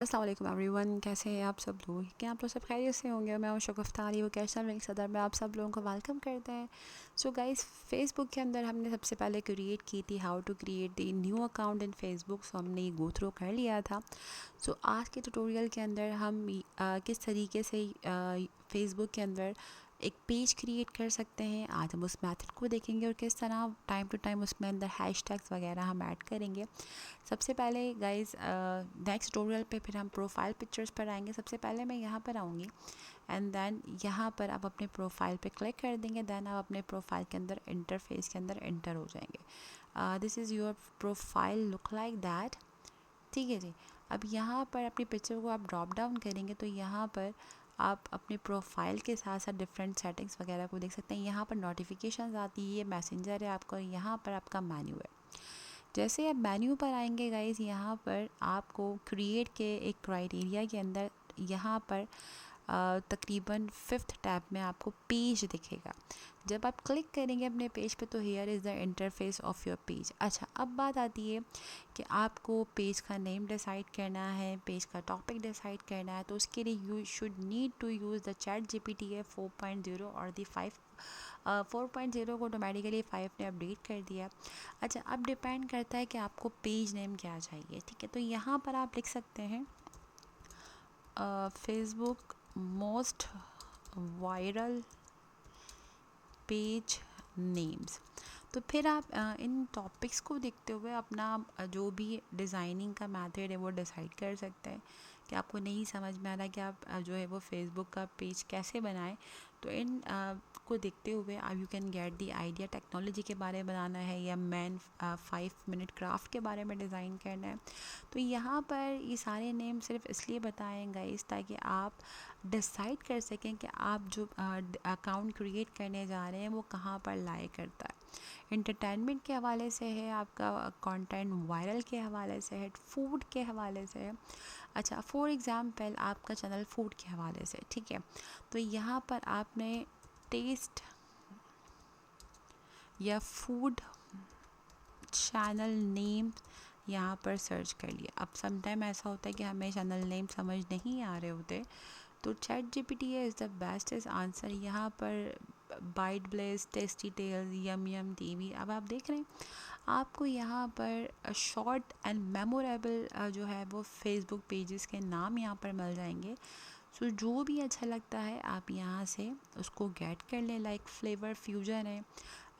अस्सलाम वालेकुम एवरीवन, कैसे हैं आप सब लोग? क्या आप लोग सब खैरियत से होंगे? मैं हूं शगुफ्तारी वो कैशनल रिंग सदर में आप सब लोगों को वेलकम करते हैं। सो गाइस, फेसबुक के अंदर हमने सबसे पहले क्रिएट की थी how to create the new account in Facebook. So हमने ये गो थ्रू कर लिया था। सो आज के ट्यूटोरियल के अंदर हम किस तरीके से फेसबुक के अंदर एक पेज क्रिएट कर सकते हैं, आज हम उस मेथड को देखेंगे और किस तरह टाइम टू टाइम उसमें अंदर हैशटैग्स वगैरह हम ऐड करेंगे। सबसे पहले गाइस, नेक्स्ट ट्यूटोरियल पे फिर हम प्रोफाइल पिक्चर्स पर आएंगे। सबसे पहले मैं यहाँ पर आऊँगी एंड देन यहाँ पर आप अपने प्रोफाइल पे क्लिक कर देंगे। देन आप अपने प्रोफाइल के अंदर इंटरफेस के अंदर एंटर हो जाएंगे। This is your profile look like that. ठीक है जी। अब यहाँ पर अपनी पिक्चर को आप ड्रॉप डाउन करेंगे तो यहाँ पर आप अपने प्रोफाइल के साथ साथ डिफरेंट सेटिंग्स वगैरह को देख सकते हैं। यहाँ पर नोटिफिकेशंस आती है, ये मैसेंजर है आपका, और यहाँ पर आपका मेन्यू है। जैसे आप मेन्यू पर आएंगे गाइस, यहाँ पर आपको क्रिएट के एक क्राइटेरिया के अंदर यहाँ पर तकरीबन फिफ्थ टैब में आपको पेज दिखेगा। जब आप क्लिक करेंगे अपने पेज पे तो here is the interface of your page. अच्छा, अब बात आती है कि आपको पेज का नेम डिसाइड करना है, पेज का टॉपिक डिसाइड करना है, तो उसके लिए you should need to use the chat GPT है 4.0 और द 4.0 को ऑटोमेटिकली 5 ने अपडेट कर दिया। अच्छा, अब डिपेंड करता है कि आपको पेज नेम क्या चाहिए। ठीक है, तो यहाँ पर आप लिख सकते हैं Facebook most viral page names. तो फिर आप इन टॉपिक्स को देखते हुए अपना जो भी डिज़ाइनिंग का मेथड है वो डिसाइड कर सकते हैं। कि आपको नहीं समझ में आ रहा कि आप जो है वो फेसबुक का पेज कैसे बनाएं, तो इन को देखते हुए आप you can get the idea. Technology के बारे में बनाना है या 5 मिनट क्राफ्ट के बारे में डिज़ाइन करना है, तो यहाँ पर ये सारे नेम सिर्फ इसलिए बताएंगे इस ताकि आप डिसाइड कर सकें कि आप जो अकाउंट क्रिएट करने जा रहे हैं वो कहाँ पर लाए करता है। इंटरटेनमेंट के हवाले से है, आपका कंटेंट वायरल के हवाले से है, फूड के हवाले से है। अच्छा, फॉर एग्ज़ाम्पल आपका चैनल फूड के हवाले से, ठीक है, तो यहाँ पर आपने टेस्ट या फूड चैनल नेम यहाँ पर सर्च कर लिया। अब समटाइम ऐसा होता है कि हमें चैनल नेम समझ नहीं आ रहे होते, तो chat GPT is the bestest answer. यहाँ पर बाइट ब्लेस, टेस्टी टेल्स, यम यम टीवी, अब आप देख रहे हैं आपको यहाँ पर शॉर्ट एंड मेमोरेबल जो है वो फेसबुक पेजेस के नाम यहाँ पर मिल जाएंगे। सो जो भी अच्छा लगता है आप यहाँ से उसको गेट कर लें। लाइक फ्लेवर फ्यूजन है,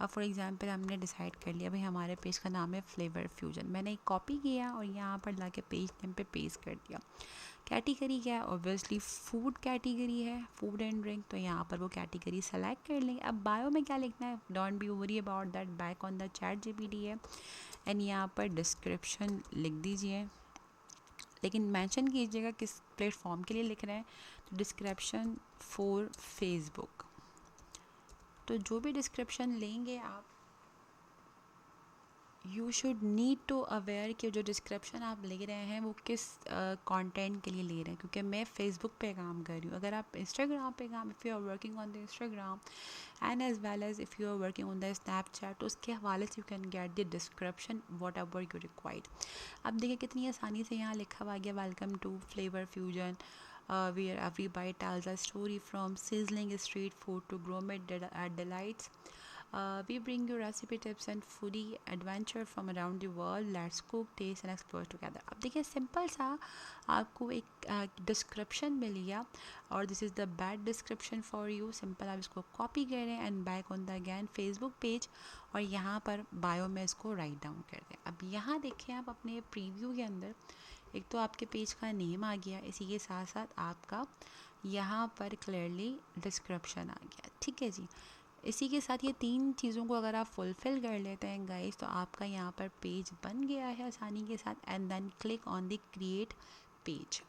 अब फॉर एग्ज़ाम्पल हमने डिसाइड कर लिया भाई हमारे पेज का नाम है फ्लेवर फ्यूजन, मैंने एक कॉपी किया और यहाँ पर ला के पेज नेम पे पेस्ट कर दिया। कैटेगरी क्या है? ऑब्वियसली फूड कैटेगरी है, फूड एंड ड्रिंक, तो यहाँ पर वो कैटेगरी सेलेक्ट कर लेंगे। अब बायो में क्या लिखना है, don't be worry about that, back on the chat GPT है। एंड यहाँ पर डिस्क्रिप्शन लिख दीजिए, लेकिन मेंशन कीजिएगा किस प्लेटफॉर्म के लिए लिख रहे हैं। तो डिस्क्रिप्शन फॉर फेसबुक, तो जो भी डिस्क्रिप्शन लेंगे आप you should need to aware कि जो डिस्क्रिप्शन आप ले रहे हैं वो किस कंटेंट के लिए ले रहे हैं। क्योंकि मैं फेसबुक पे काम कर रही हूँ, अगर आप इंस्टाग्राम पे काम, if you are working on the Instagram and as well as if you are working on the Snapchat, तो उसके हवाले से you can get the description whatever you required. अब देखिए कितनी आसानी से यहाँ लिखा हुआ गया, welcome to flavour fusion where every bite tells a story from sizzling street food to gourmet delights. We bring you recipe tips and foodie adventure from around the world. Let's cook, taste and explore together. अब देखिए simple सा आपको एक description मिल गया और this is the bad description for you. Simple आप इसको copy करें and back on the again Facebook page और यहाँ पर बायो में इसको राइट डाउन कर दें। अब यहाँ देखें आप अपने प्रीव्यू के अंदर एक तो आपके पेज का नेम आ गया, इसी के साथ साथ आपका यहाँ पर क्लियरली डिस्क्रिप्शन आ गया। ठीक है जी, इसी के साथ ये तीन चीज़ों को अगर आप फुलफ़िल कर लेते हैं गाइस, तो आपका यहाँ पर पेज बन गया है आसानी के साथ। And then click on the create page.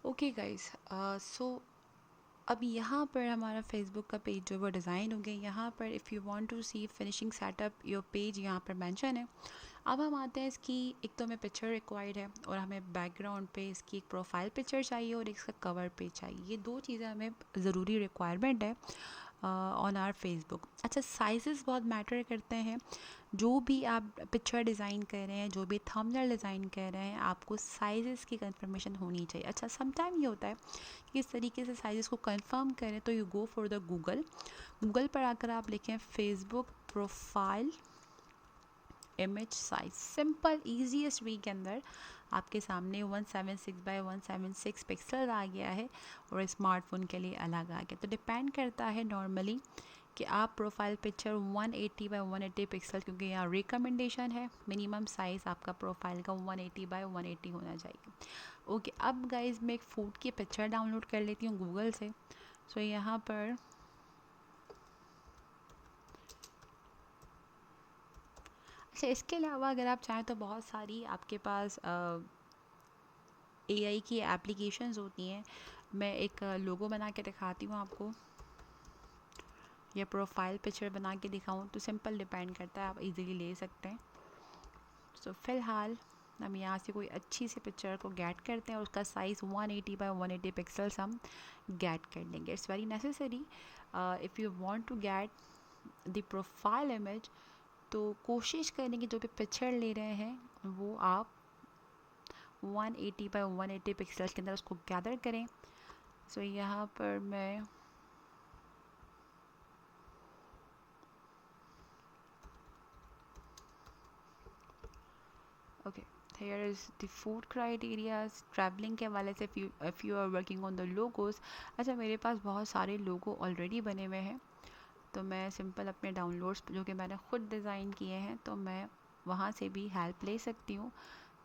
Okay guys, so अब यहाँ पर हमारा फेसबुक का पेज जो वो डिज़ाइन हो गया। यहाँ पर if you want to see finishing setup your page यहाँ पर मेंशन है। अब हम आते हैं इसकी, एक तो हमें पिक्चर रिक्वायर्ड है और हमें बैकग्राउंड पे इसकी एक प्रोफाइल पिक्चर चाहिए और इसका कवर पेज चाहिए। ये दो चीज़ें हमें ज़रूरी रिक्वायरमेंट है ऑन आवर फेसबुक। अच्छा, साइजेस बहुत मैटर करते हैं। जो भी आप पिक्चर डिज़ाइन कर रहे हैं, जो भी थंबनेल डिज़ाइन कर रहे हैं, आपको साइजेस की कंफर्मेशन होनी चाहिए। अच्छा, समटाइम ये होता है कि इस तरीके से साइजेस को कंफर्म करें तो you go for the Google. Google पर आकर आप लिखें Facebook profile image size, simple easiest वे के अंदर आपके सामने 176 बाय 176 पिक्सल आ गया है और स्मार्टफोन के लिए अलग आ गया। तो डिपेंड करता है नॉर्मली कि आप प्रोफाइल पिक्चर 180 बाय 180 पिक्सल, क्योंकि यहाँ रिकमेंडेशन है मिनिमम साइज़ आपका प्रोफाइल का 180 बाय 180 होना चाहिए। ओके, अब गाइज मैं एक फ़ूड की पिक्चर डाउनलोड कर लेती हूँ गूगल से। सो यहाँ पर अच्छा, इसके अलावा अगर आप चाहें तो बहुत सारी आपके पास एआई की एप्लीकेशंस होती हैं। मैं एक लोगो बना के दिखाती हूँ आपको, या प्रोफाइल पिक्चर बना के दिखाऊँ, तो सिंपल डिपेंड करता है, आप इजीली ले सकते हैं। सो फ़िलहाल हम यहाँ से कोई अच्छी सी पिक्चर को गेट करते हैं और उसका साइज़ 180 बाय 180 पिक्सल्स हम गेट कर लेंगे। It's very necessary if you want to get the profile image. तो कोशिश करें कि जो भी पिक्चर ले रहे हैं वो आप 180 बाय 180 पिक्सल्स के अंदर उसको गैदर करें। सो यहाँ पर मैं okay, here is the food criterias, travelling के हवाले से if you are working on the logos। अच्छा, मेरे पास बहुत सारे लोगो ऑलरेडी बने हुए हैं, तो मैं सिंपल अपने डाउनलोड्स जो कि मैंने ख़ुद डिज़ाइन किए हैं, तो मैं वहाँ से भी हेल्प ले सकती हूँ।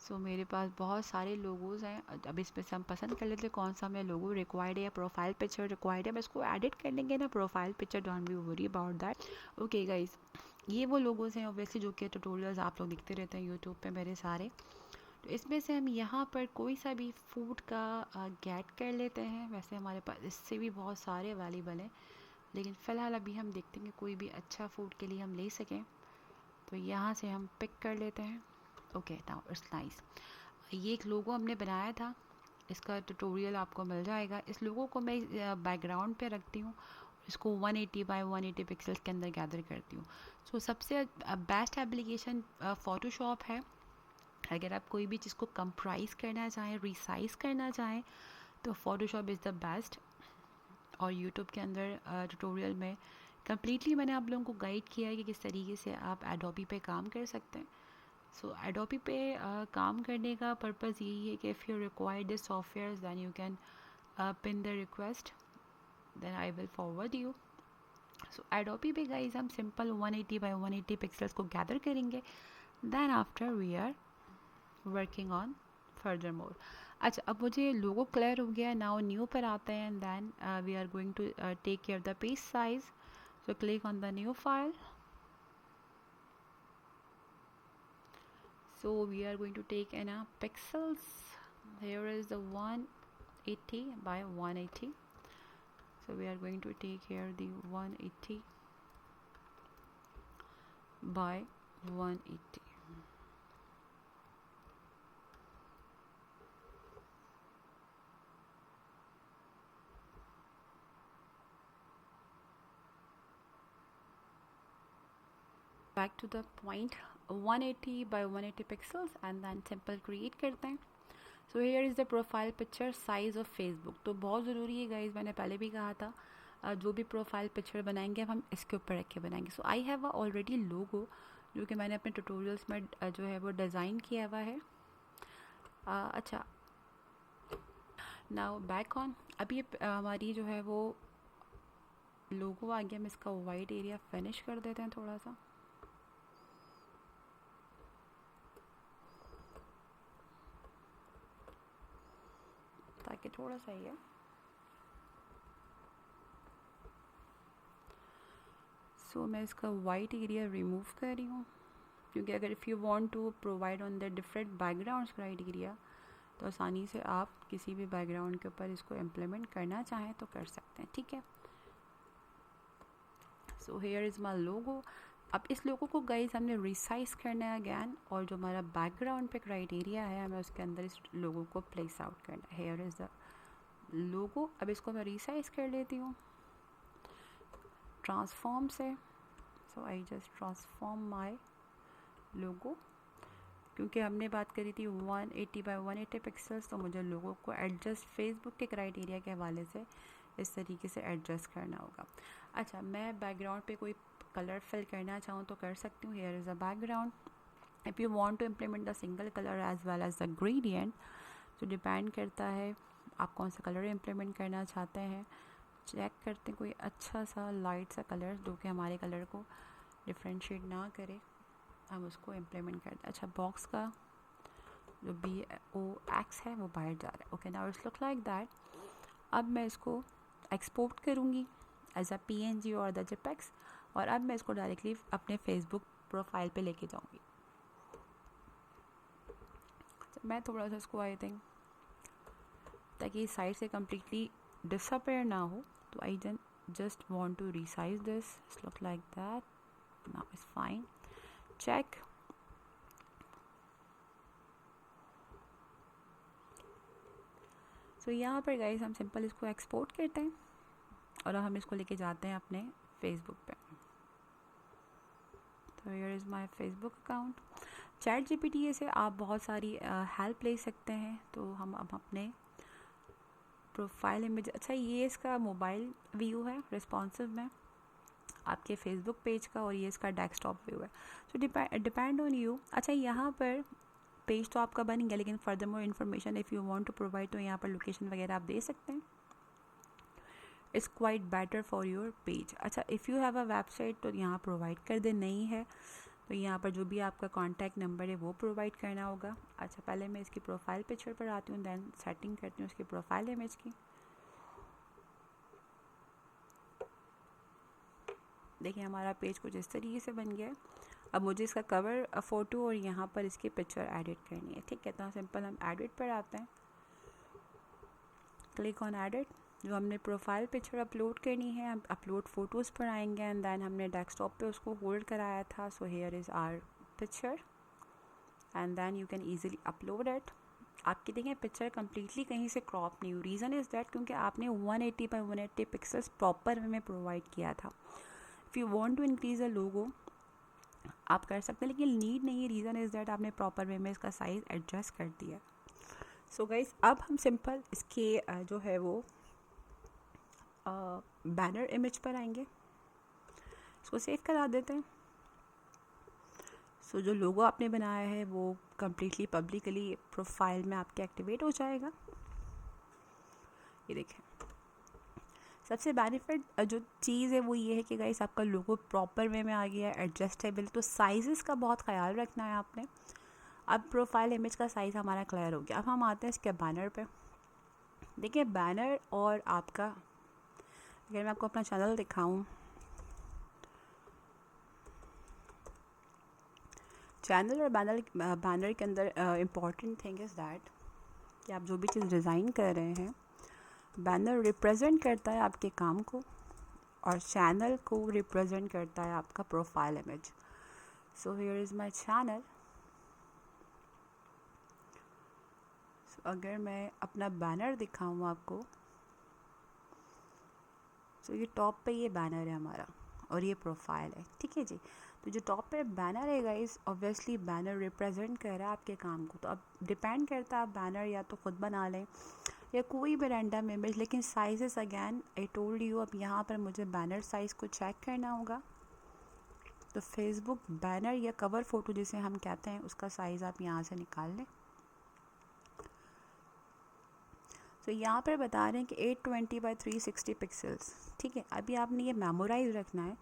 सो मेरे पास बहुत सारे लोगोज़ हैं। अब इसमें से हम पसंद कर लेते हैं कौन सा हमें लोगो रिक्वायर्ड है या प्रोफाइल पिक्चर रिक्वायर्ड है। हम इसको एडिट कर लेंगे ना, profile picture, don't be worry about that. Okay guys, ये वो लोगोज़ हैं ऑब्वियसली जो कि ट्यूटोरियल्स आप लोग देखते रहते हैं यूट्यूब पे मेरे सारे। तो इसमें से हम यहाँ पर कोई सा भी फूड का गेट कर लेते हैं। वैसे हमारे पास इससे भी बहुत सारे अवेलेबल हैं, लेकिन फ़िलहाल अभी हम देखते हैं कि कोई भी अच्छा फूड के लिए हम ले सकें। तो यहाँ से हम पिक कर लेते हैं। Okay, now it's nice. ये एक लोगो हमने बनाया था, इसका ट्यूटोरियल आपको मिल जाएगा। इस लोगो को मैं बैकग्राउंड पे रखती हूँ, इसको 180 बाय 180 पिक्सल्स के अंदर गैदर करती हूँ। सो सबसे बेस्ट एप्लीकेशन फ़ोटोशॉप है। अगर आप कोई भी चीज़ को कंप्राइज करना चाहें, रिसाइज करना चाहें, तो फ़ोटोशॉप इज़ द बेस्ट। और यूट्यूब के अंदर ट्यूटोरियल में कम्प्लीटली मैंने आप लोगों को गाइड किया है कि किस तरीके से आप एडोबी पे काम कर सकते हैं। सो एडोबी पे काम करने का पर्पज़ यही है कि if you require this software then you can pin the request, then I will forward you. So Adobe पे गाइज हम सिंपल 180 बाय 180 पिक्सल्स को गैदर करेंगे, then after we are working on furthermore. अच्छा, अब मुझे लोगो clear हो गया। Now new पर आते हैं, and then we are going to take care the page size. So click on the new file. So we are going to take in pixels. Here is the 180 by 180. So we are going to take here the 180 by 180. Back to the point, 180 by 180 pixels, and then simple create करते हैं। So here is the profile picture size of Facebook। तो बहुत ज़रूरी है guys, मैंने पहले भी कहा था जो भी प्रोफाइल पिक्चर बनाएंगे हम इसके ऊपर रख के बनाएंगे। सो आई हैव ऑलरेडी लोगो जो कि मैंने अपने ट्यूटोरियल्स में जो है वो डिज़ाइन किया हुआ है। अच्छा, नाउ बैक ऑन, अभी हमारी जो है वो लोगो आ गया। हम इसका वाइड एरिया फिनिश कर देते हैं थोड़ा सा, ताकि थोड़ा सा ही है। सो मैं इसका वाइट एरिया रिमूव कर रही हूँ, क्योंकि अगर if you want to provide on the different backgrounds criteria, तो आसानी से आप किसी भी बैकग्राउंड के ऊपर इसको इम्प्लीमेंट करना चाहें तो कर सकते हैं, ठीक है। सो हेयर इज़ माई लोगो। अब इस लोगो को गाइज हमने रिसाइज करना है अगैन, और जो हमारा बैकग्राउंड पे क्राइटेरिया है हमें उसके अंदर इस लोगो को प्लेस आउट करना है। Here is the logo. अब इसको मैं रिसाइज कर लेती हूँ। ट्रांसफॉर्म से, सो आई जस्ट ट्रांसफॉर्म माय लोगो। क्योंकि हमने बात करी थी 180 बाय 180 पिक्सल्स, तो मुझे लोगों को एडजस्ट फेसबुक के क्राइटेरिया के हवाले से इस तरीके से एडजस्ट करना होगा। अच्छा, मैं बैकग्राउंड पे कोई कलर फिल करना चाहूँ तो कर सकती हूँ। Here is a background. If you want to implement the single colour as well as the gradient, तो डिपेंड करता है आप कौन सा कलर इम्प्लीमेंट करना चाहते हैं। चेक करते हैं कोई अच्छा सा लाइट सा कलर जो कि हमारे कलर को डिफ्रेंशिएट ना करे, हम उसको इम्प्लीमेंट करते हैं। अच्छा, बॉक्स का जो BOX है वो बाहर जा रहा है। Okay, now it's look like that. अब मैं इसको एक्सपोर्ट करूँगी एज अ PNG और द JPEGs, और अब मैं इसको डायरेक्टली अपने फेसबुक प्रोफाइल पे लेके जाऊँगी। तो मैं थोड़ा सा इसको आई थिंक ताकि साइड से कम्प्लीटली डिसअपेयर ना हो, तो I just want to resize this. It's look like that, now it's fine. Check. So यहाँ पर गाइस हम सिंपल इसको एक्सपोर्ट करते हैं और अब हम इसको लेके जाते हैं अपने फेसबुक पे। तो here is my Facebook account. ChatGPT से आप बहुत सारी हेल्प ले सकते हैं। तो हम अब अपने प्रोफाइल इमेज, अच्छा ये इसका मोबाइल व्यू है रिस्पॉन्सिव में आपके फेसबुक पेज का, और ये इसका डेस्कटॉप व्यू है। So depend on you. अच्छा, यहाँ पर पेज तो आपका बन गया, लेकिन further more information if you want to provide, तो यहाँ पर लोकेशन वगैरह आप दे सकते हैं। It's quite better for your page. अच्छा, if you have a website तो यहाँ प्रोवाइड कर दे, नहीं है तो यहाँ पर जो भी आपका कॉन्टैक्ट नंबर है वो प्रोवाइड करना होगा। अच्छा, पहले मैं इसकी प्रोफाइल पिक्चर पर आती हूँ, दैन सेटिंग करती हूँ इसकी प्रोफाइल इमेज की। देखिए हमारा पेज कुछ इस तरीके से बन गया है। अब मुझे इसका कवर फ़ोटो और यहाँ पर इसकी पिक्चर एडिट करनी है। ठीक है, तो सिंपल हम एडिट पर आते हैं। Click on edit. जो हमने प्रोफाइल पिक्चर अपलोड करनी है, हम अपलोड फ़ोटोज़ पर आएंगे एंड देन हमने डेस्कटॉप पे उसको होल्ड कराया था। So here is our picture and then you can easily upload it. आपकी देखें पिक्चर कम्प्लीटली कहीं से क्रॉप नहीं हुई। रीज़न इज़ दैट क्योंकि आपने 180 बाई 180 पिक्सल्स प्रॉपर वे में प्रोवाइड किया था। If you want to increase a logo आप कर सकते हैं, लेकिन नीड नहीं है। रीज़न इज़ दैट आपने प्रॉपर वे में इसका साइज़ एडजस्ट कर दिया। सो गाइस, अब हम सिंपल इसके जो है वो बैनर इमेज पर आएंगे, इसको सेव करा देते हैं। सो जो लोगो आपने बनाया है वो कम्प्लीटली पब्लिकली प्रोफाइल में आपके एक्टिवेट हो जाएगा। ये देखें, सबसे बेनिफिट जो चीज़ है वो ये है कि गाइस आपका लोगो प्रॉपर वे में आ गया है, एडजस्टेबल। तो साइज़ का बहुत ख्याल रखना है आपने। अब प्रोफाइल इमेज का साइज़ हमारा क्लियर हो गया। अब हम आते हैं इसके बैनर पे। देखिए बैनर और आपका, अगर मैं आपको अपना चैनल दिखाऊं, चैनल और बैनर के अंदर इम्पॉर्टेंट थिंग इज़ दैट कि आप जो भी चीज़ डिज़ाइन कर रहे हैं, बैनर रिप्रेजेंट करता है आपके काम को और चैनल को रिप्रेजेंट करता है आपका profile image. So here is my channel. अगर मैं अपना बैनर दिखाऊं आपको, तो ये टॉप पे ये बैनर है हमारा और ये प्रोफाइल है। ठीक है जी, तो जो टॉप पे बैनर है गाइस, ऑब्वियसली बैनर रिप्रेजेंट कर रहा है आपके काम को। तो अब डिपेंड करता है आप बैनर या तो खुद बना लें या कोई भी रैंडम इमेज, लेकिन sizes again I told you, अब यहाँ पर मुझे बैनर साइज़ को चेक करना होगा। तो फेसबुक बैनर या कवर फ़ोटो जिसे हम कहते हैं, उसका साइज़ आप यहाँ से निकाल लें। तो यहाँ पर बता रहे हैं कि 820 बाई 360 पिक्सल्स। ठीक है, अभी आपने ये मेमोराइज रखना है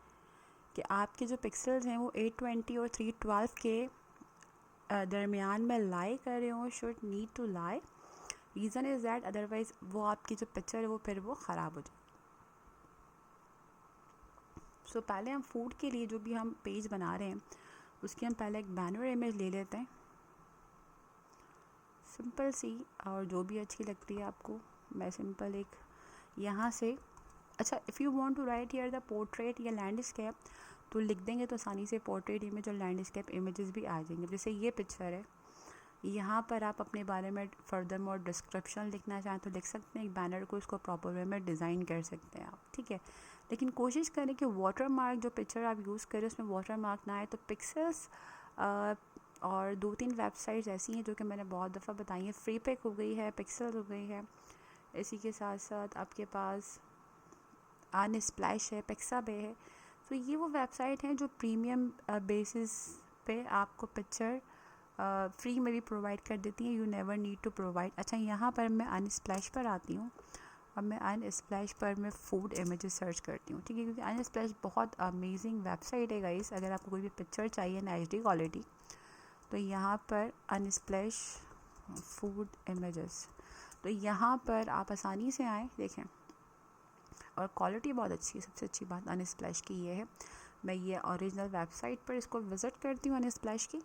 कि आपके जो पिक्सल्स हैं वो 820 और 312 के दरमियान में लाई कर रहे हो, should need to lie. Reason is that otherwise वो आपकी जो पिक्चर है वो फिर वो ख़राब हो जाए। सो पहले हम फूड के लिए जो भी हम पेज बना रहे हैं उसकी हम पहले एक बैनर इमेज ले लेते हैं, सिंपल सी, और जो भी अच्छी लगती है आपको। मैं सिंपल एक यहाँ से, अच्छा if you want to write here the portrait या लैंडस्केप तो लिख देंगे तो आसानी से पोर्ट्रेट इमेज और लैंडस्केप इमेजेस भी आ जाएंगे। जैसे ये पिक्चर है, यहाँ पर आप अपने बारे में फर्दर मोर डिस्क्रिप्शन लिखना चाहें तो लिख सकते हैं। एक बैनर को इसको प्रॉपर वे में डिज़ाइन कर सकते हैं आप। ठीक है, लेकिन कोशिश करें कि वाटर मार्क जो पिक्चर आप यूज़ करें उसमें वाटर मार्क ना आए। तो पिक्सेल्स और 2-3 वेबसाइट्स ऐसी हैं जो कि मैंने बहुत दफ़ा बताई हैं। फ्री पिक हो गई है, पिक्सेल हो गई है, इसी के साथ साथ आपके पास अनस्प्लैश है, पिक्साबे है। तो ये वो वेबसाइट हैं जो प्रीमियम बेसिस पे आपको पिक्चर फ्री में भी प्रोवाइड कर देती हैं। You never need to provide. अच्छा, यहाँ पर मैं अनस्प्लैश पर आती हूँ और मैं अनस्प्लैश पर मैं फूड इमेजेस सर्च करती हूँ, ठीक है, क्योंकि अनस्प्लैश बहुत अमेजिंग वेबसाइट है गाइस। अगर आपको कोई भी पिक्चर चाहिए ना HD क्वालिटी, तो यहाँ पर अनस्प्लैश फूड इमेजेस, तो यहाँ पर आप आसानी से आएँ, देखें, और क्वालिटी बहुत अच्छी है। सबसे अच्छी बात अनस्प्लैश की ये है। मैं ये ओरिजिनल वेबसाइट पर इसको विज़िट करती हूँ अनस्प्लैश की।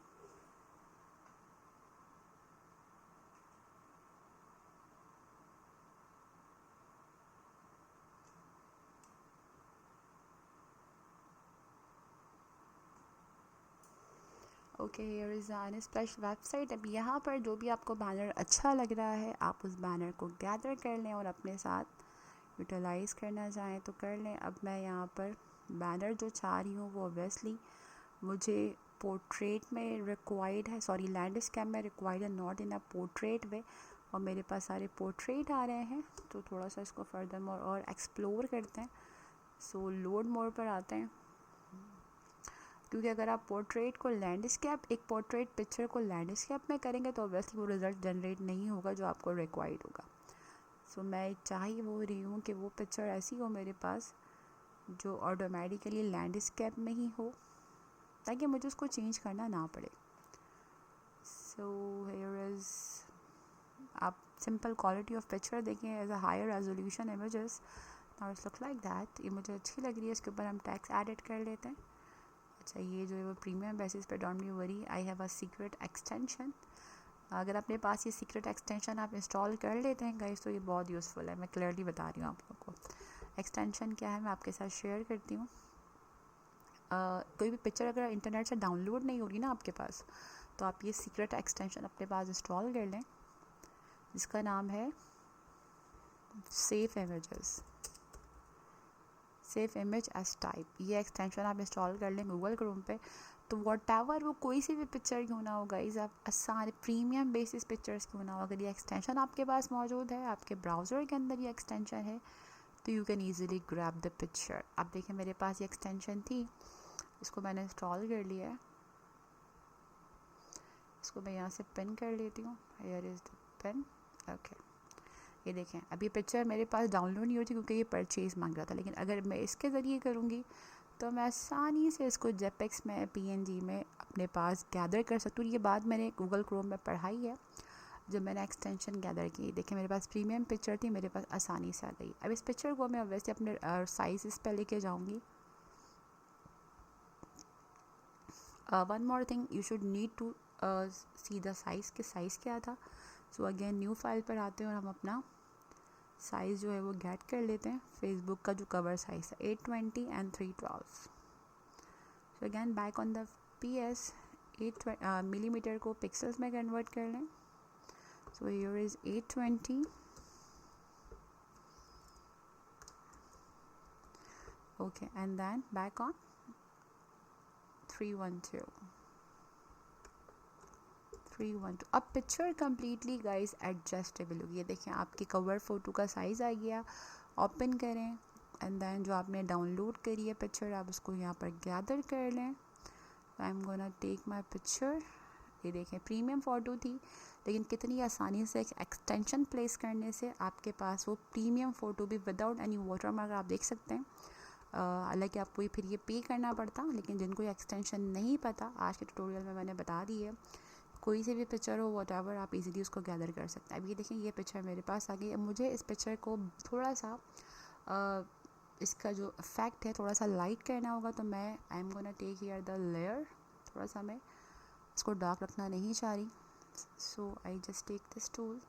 Okay, here is the Unsplash website. अब यहाँ पर जो भी आपको बैनर अच्छा लग रहा है आप उस बैनर को गैदर कर लें और अपने साथ यूटिलाइज़ करना चाहें तो कर लें। अब मैं यहाँ पर बैनर जो चाह रही हूँ वो ऑब्वियसली मुझे पोर्ट्रेट में रिक्वायर्ड है, सॉरी लैंडस्केप में रिक्वायर्ड है, नॉट इन अ पोर्ट्रेट वे। और मेरे पास सारे पोर्ट्रेट आ रहे हैं, तो थोड़ा सा इसको फर्दर मोर और एक्सप्लोर करते हैं। सो लोड मोड पर आते हैं, क्योंकि अगर आप पोर्ट्रेट को लैंडस्केप, एक पोर्ट्रेट पिक्चर को लैंडस्केप में करेंगे तो ऑब्वियसली वो रिज़ल्ट जनरेट नहीं होगा जो आपको रिक्वायर्ड होगा। सो मैं चाह ही वो रही हूँ कि वो पिक्चर ऐसी हो मेरे पास जो ऑटोमेटिकली लैंडस्केप में ही हो, ताकि मुझे उसको चेंज करना ना पड़े। सो हियर इज़, आप सिंपल क्वालिटी ऑफ पिक्चर देखें as a higher resolution images. Now it's look like that. ये मुझे अच्छी लग रही है, इसके ऊपर हम टेक्स्ट एडिट कर लेते हैं। अच्छा, ये जो है वो प्रीमियम बेसिस पे, don't be worry, I have a secret extension. अगर अपने पास ये सीक्रेट एक्सटेंशन आप इंस्टॉल कर लेते हैं गाइस तो ये बहुत यूज़फुल है। मैं क्लियरली बता रही हूँ आप लोगों को एक्सटेंशन क्या है, मैं आपके साथ शेयर करती हूँ। कोई भी पिक्चर अगर इंटरनेट से डाउनलोड नहीं हो रही ना आपके पास, तो आप ये सीक्रेट एक्सटेंशन अपने पास इंस्टॉल कर लें, जिसका नाम है safe images, safe image as type. ये एक्सटेंशन आप इंस्टॉल कर लें गूगल क्रोम पे, तो वॉटएवर वो कोई सी भी पिक्चर क्यों ना हो गाइस, आप आसान प्रीमियम बेसिस पिक्चर्स क्यों ना हो, अगर ये एक्सटेंशन आपके पास मौजूद है, आपके ब्राउज़र के अंदर ये एक्सटेंशन है, तो you can easily grab the picture. अब देखें मेरे पास ये एक्सटेंशन थी, इसको मैंने इंस्टॉल कर लिया है। इसको मैं यहाँ से पिन कर लेती हूँ, here is the pin. Okay, ये देखें, अब ये पिक्चर मेरे पास डाउनलोड नहीं होती क्योंकि ये परचेज़ मांग रहा था, लेकिन अगर मैं इसके ज़रिए करूँगी तो मैं आसानी से इसको जेपेक्स में, PNG में अपने पास गैदर कर सकती हूँ। ये बात मैंने गूगल क्रोम में पढ़ाई है जब मैंने एक्सटेंशन गैदर की। देखिए मेरे पास प्रीमियम पिक्चर थी, मेरे पास आसानी से आ गई। अब इस पिक्चर को मैं वैसे अपने साइज़ पे लेके जाऊँगी। One more thing, you should need to see the size, के साइज़ क्या था। सो अगेन न्यू फाइल पर आते हैं और हम अपना साइज़ जो है वो गेट कर लेते हैं। फेसबुक का जो कवर साइज़ है 820 and 312। So again back on the PS, 8 millimetre को पिक्सल्स में कन्वर्ट कर लें। So here is 820, okay, and then back on 312। अब पिक्चर कम्प्लीटली गाइस एडजस्टेबल होगी। ये देखें आपकी कवर फ़ोटो का साइज़ आ गया। ओपन करें एंड देन जो आपने डाउनलोड करी है पिक्चर, आप उसको यहाँ पर गैदर कर लें। I am gonna take my picture. ये देखें प्रीमियम फ़ोटो थी, लेकिन कितनी आसानी से एक एक्सटेंशन प्लेस करने से आपके पास वो प्रीमियम फ़ोटो भी विदाउट एनी वाटरमार्क आप देख सकते हैं। हालांकि आपको फिर ये पे करना पड़ता, लेकिन जिनको एक्सटेंशन नहीं पता, आज के ट्यूटोरियल में मैंने बता दी है। कोई से भी पिक्चर हो वॉटएवर आप इजीली उसको गैदर कर सकते हैं। अब ये देखें ये पिक्चर मेरे पास आ गई। अब मुझे इस पिक्चर को थोड़ा सा इसका जो इफ़ेक्ट है थोड़ा सा लाइट करना होगा, तो मैं I am gonna take here the layer. थोड़ा सा मैं इसको डार्क रखना नहीं चाह रही, so I just take this tool,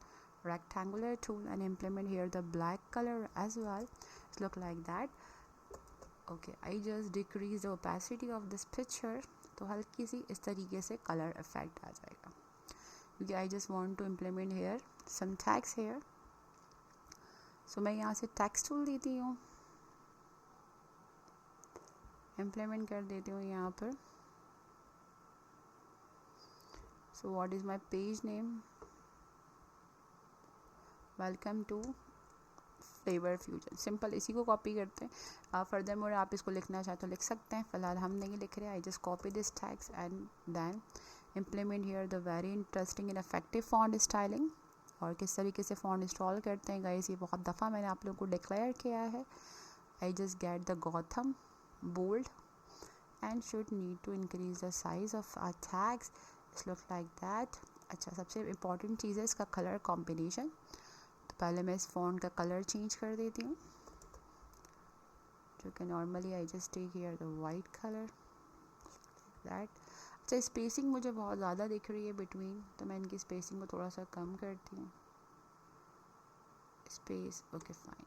rectangular tool, and implement here the black color as well. It's look like that. Okay, I just decrease the opacity of this picture, तो हल्की सी इस तरीके से कलर इफेक्ट आ जाएगा, क्योंकि I just want to implement here some text here. So मैं यहाँ से टेक्स्ट टूल देती हूँ इम्प्लीमेंट कर देती हूँ यहाँ पर. So what is my page name? Welcome to flavour fusion. Simple इसी को कॉपी करते हैं. फर्दर मोर आप इसको लिखना चाहे तो लिख सकते हैं. फ़िलहाल हम नहीं लिख रहे. I just copy this tags and then implement here the very interesting and effective font styling. और किस तरीके से फॉन्ट इंस्टॉल करते हैं गाइस, ये बहुत दफ़ा मैंने आप लोगों को डिक्लेयर किया है. I just get the Gotham bold and should need to increase the size of our tags. It looks like that. अच्छा, सबसे इम्पॉर्टेंट चीज़ है इसका कलर कॉम्बिनेशन. तो पहले मैं इस फ़ॉन्ट का कलर चेंज कर देती हूँ, जो कि normally I just take here the white colour that. अच्छा, स्पेसिंग मुझे बहुत ज़्यादा दिख रही है बिटवीन, तो मैं इनकी स्पेसिंग को थोड़ा सा कम करती हूँ. Space okay fine.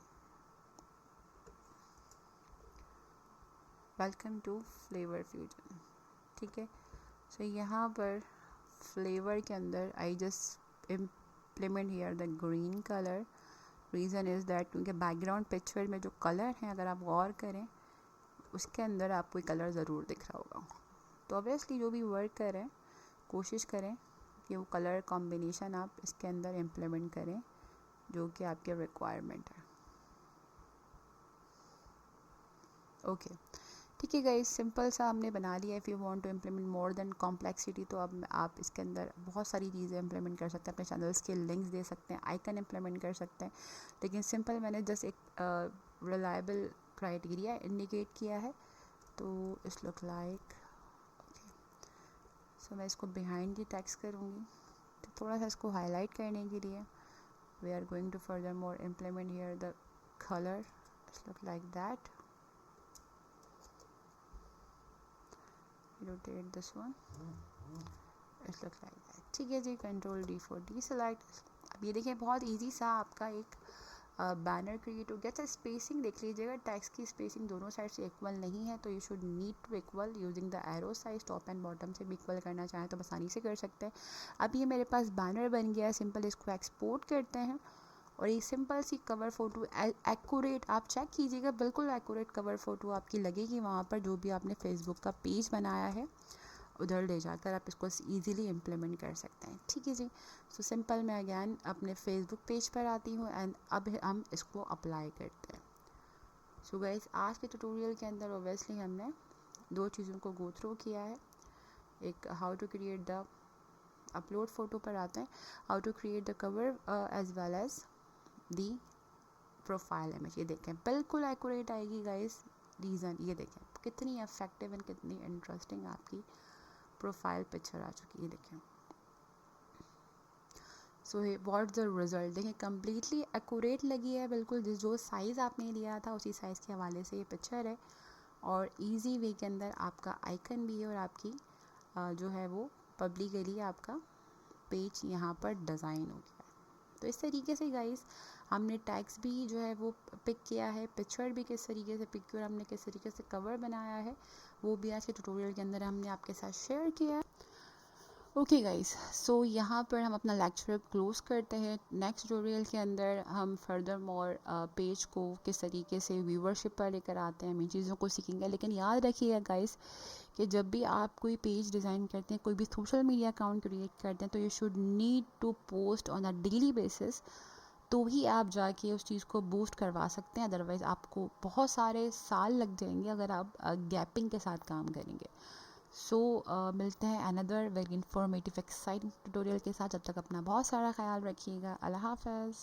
Welcome to flavour fusion. ठीक है. सो यहाँ पर फ्लेवर के अंदर I just implement here the green colour. Reason is that क्योंकि बैकग्राउंड पिक्चर में जो कलर हैं, अगर आप गौर करें, उसके अंदर आपको कलर ज़रूर दिख रहा होगा. तो ऑब्वियसली जो भी वर्क करें, कोशिश करें कि वो कलर कॉम्बिनेशन आप इसके अंदर इम्प्लीमेंट करें जो कि आपके रिक्वायरमेंट है. ओके. ठीक है गाइस, सिंपल सा हमने बना लिया. If you want to implement more than complexity, तो अब आप इसके अंदर बहुत सारी चीज़ें इम्प्लीमेंट कर सकते हैं. अपने चैनल्स के लिंक्स दे सकते हैं, आइकन इम्प्लीमेंट कर सकते हैं. लेकिन सिंपल मैंने जस्ट एक रिलायबल क्राइटेरिया इंडिकेट किया है. तो इट्स लुक लाइक ओके. सो मैं इसको बिहाइंड द टेक्स्ट करूँगी. तो थोड़ा सा इसको हाईलाइट करने के लिए we are going to further more implement here the colour. It's look like that. rotate this one. It looks like that. ठीक है जी. Control D for deselect. अब ये देखिए बहुत इजी सा आपका एक बैनर क्रिएट हो गया. अच्छा, स्पेसिंग देख लीजिएगा. टेक्स्ट की स्पेसिंग दोनों साइड से इक्वल नहीं है, तो you should need to equal using the arrow size. Top and bottom से भी इक्वल करना चाहें तो आसानी से कर सकते हैं. अब ये मेरे पास बैनर बन गया है. सिंपल इसको एक्सपोर्ट करते हैं और ये सिंपल सी कवर फ़ोटो एक्यूरेट आप चेक कीजिएगा, बिल्कुल एक्यूरेट कवर फ़ोटो आपकी लगेगी वहाँ पर जो भी आपने फेसबुक का पेज बनाया है. उधर ले जाकर आप इसको इजीली इम्प्लीमेंट कर सकते हैं. ठीक है जी. सो सिंपल मैं अगैन अपने फेसबुक पेज पर आती हूँ एंड अब हम इसको अप्लाई करते हैं. सो गाइस, आज के ट्यूटोरियल के अंदर ओबियसली हमने दो चीज़ों को गो थ्रू किया है. एक how to create the upload photo पर आते हैं, how to create the cover as well as the profile image. ये देखें बिल्कुल एक्यूरेट आएगी गाइस. रीज़न ये देखें कितनी इफेक्टिव एंड कितनी इंटरेस्टिंग आपकी प्रोफाइल पिक्चर आ चुकी है. देखें. सो व्हाट द रिज़ल्ट देखें, कम्प्लीटली एक्यूरेट लगी है. बिल्कुल जो साइज़ आपने लिया था उसी साइज़ के हवाले से ये पिक्चर है. और इजी वे के अंदर आपका आइकन भी है और आपकी जो है वो पब्लिकली आपका पेज यहाँ पर डिज़ाइन हो गया. तो इस तरीके से गाइस हमने टैग्स भी जो है वो पिक किया है, पिक्चर भी किस तरीके से पिक किया और हमने किस तरीके से कवर बनाया है वो भी आज के ट्यूटोरियल के अंदर हमने आपके साथ शेयर किया. ओके गाइस, सो यहाँ पर हम अपना लेक्चर क्लोज करते हैं. नेक्स्ट ट्यूटोरियल के अंदर हम फर्दर मोर पेज को किस तरीके से व्यूवरशिप पर लेकर आते हैं, हम इन चीज़ों को सीखेंगे. लेकिन याद रखिएगा गाइस कि जब भी आप कोई पेज डिज़ाइन करते हैं, कोई भी सोशल मीडिया अकाउंट क्रिएट करते हैं, तो you should need to post on a daily basis. तो ही आप जाके उस चीज़ को बूस्ट करवा सकते हैं. अदरवाइज़ आपको बहुत सारे साल लग जाएंगे अगर आप गैपिंग के साथ काम करेंगे. सो मिलते हैं another very informative exciting tutorial के साथ. जब तक अपना बहुत सारा ख्याल रखिएगा. अल्लाह हाफ़िज़.